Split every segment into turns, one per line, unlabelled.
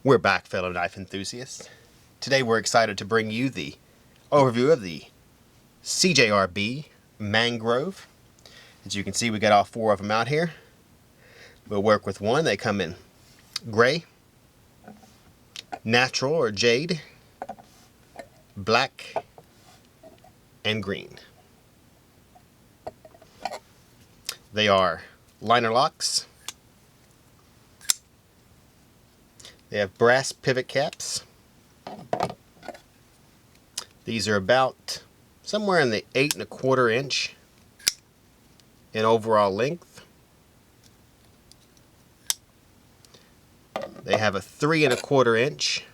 We're back, fellow knife enthusiasts. Today we're excited to bring you the overview of the CJRB Mangrove. As you can see, we got all four of them out here. We'll work with one. They come in gray, natural or jade, black, and green. They are liner locks. They have brass pivot caps. These are about somewhere in the 8 1/4 inch in overall length. They have a 3 1/4 inch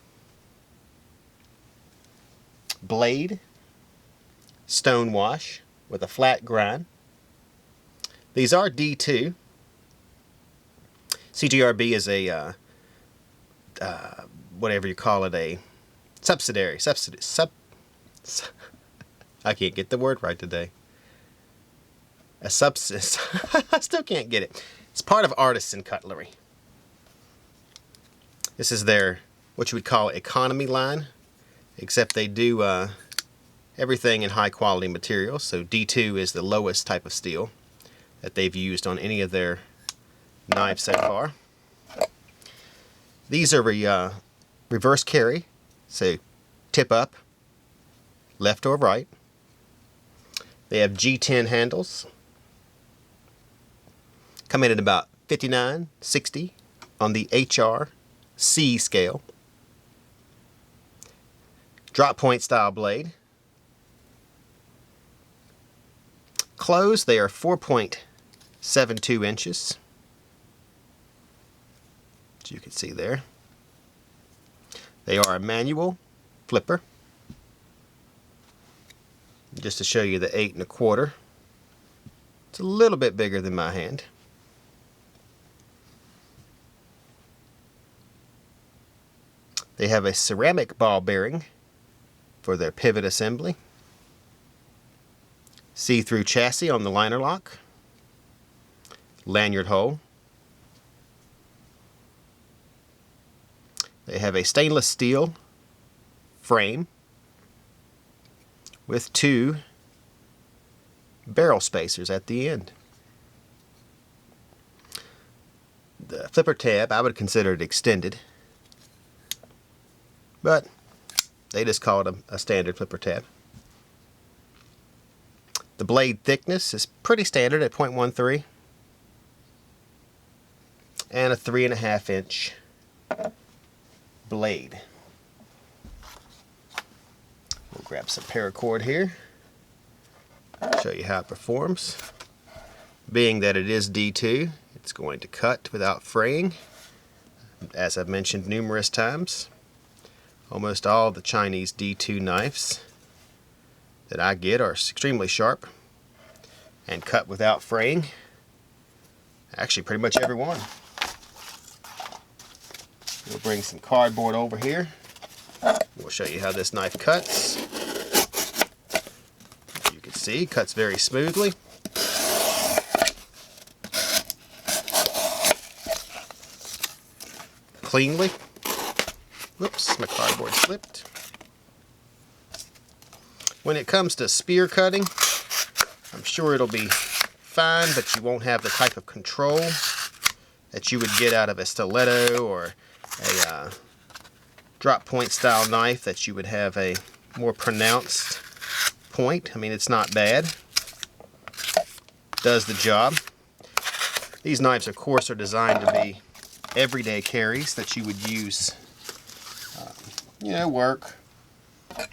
blade, stone wash with a flat grind. These are D2. CJRB is a whatever you call it, a subsidiary. I can't get the word right today. A subsist. I still can't get it. It's part of Artisan Cutlery. This is their, what you would call, economy line, except they do everything in high quality materials. So D2 is the lowest type of steel that they've used on any of their knives so far. These are reverse carry, so tip up, left or right. They have G10 handles. Come in at about 59.60 on the HRC scale. Drop point style blade. Closed, they are 4.72 inches. As you can see there. They are a manual flipper. Just to show you the 8 1/4. It's a little bit bigger than my hand. They have a ceramic ball bearing for their pivot assembly. See-through chassis on the liner lock. Lanyard hole. They have a stainless steel frame with 2 barrel spacers at the end. The flipper tab, I would consider it extended, but they just call it a standard flipper tab. The blade thickness is pretty standard at 0.13 and a 3 1/2 inch blade. We'll grab some paracord here, show you how it performs. Being that it is D2, it's going to cut without fraying. As I've mentioned numerous times, almost all the Chinese D2 knives that I get are extremely sharp and cut without fraying. Actually, pretty much every one. We'll bring some cardboard over here. We'll show you how this knife cuts. As you can see, it cuts very smoothly. Cleanly. Whoops, my cardboard slipped. When it comes to spear cutting, I'm sure it'll be fine, but you won't have the type of control that you would get out of a stiletto or a drop point style knife, that you would have a more pronounced point. I mean, it's not bad. Does the job. These knives, of course, are designed to be everyday carries that you would use, work,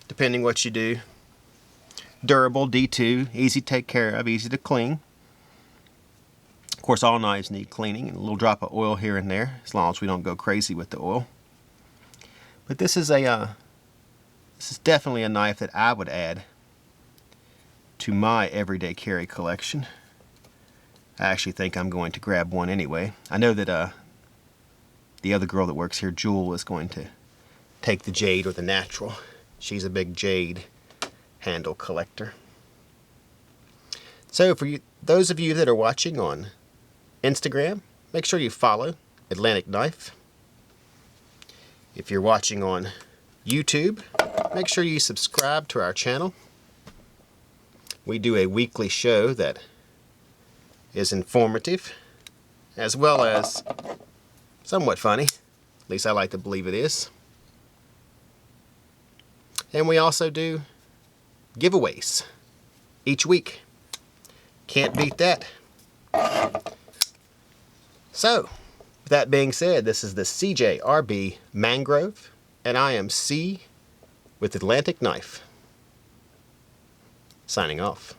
depending what you do. Durable, D2, easy to take care of, easy to clean. Of course, all knives need cleaning, and a little drop of oil here and there, as long as we don't go crazy with the oil. But this is definitely a knife that I would add to my everyday carry collection. I actually think I'm going to grab one anyway. I know that the other girl that works here, Jewel, is going to take the jade or the natural. She's a big jade handle collector. So for you, those of you that are watching on Instagram, make sure you follow Atlantic Knife. If you're watching on YouTube, make sure you subscribe to our channel. We do a weekly show that is informative as well as somewhat funny. At least I like to believe it is. And we also do giveaways each week. Can't beat that. So, with that being said, this is the CJRB Mangrove, and I am C with Atlantic Knife. Signing off.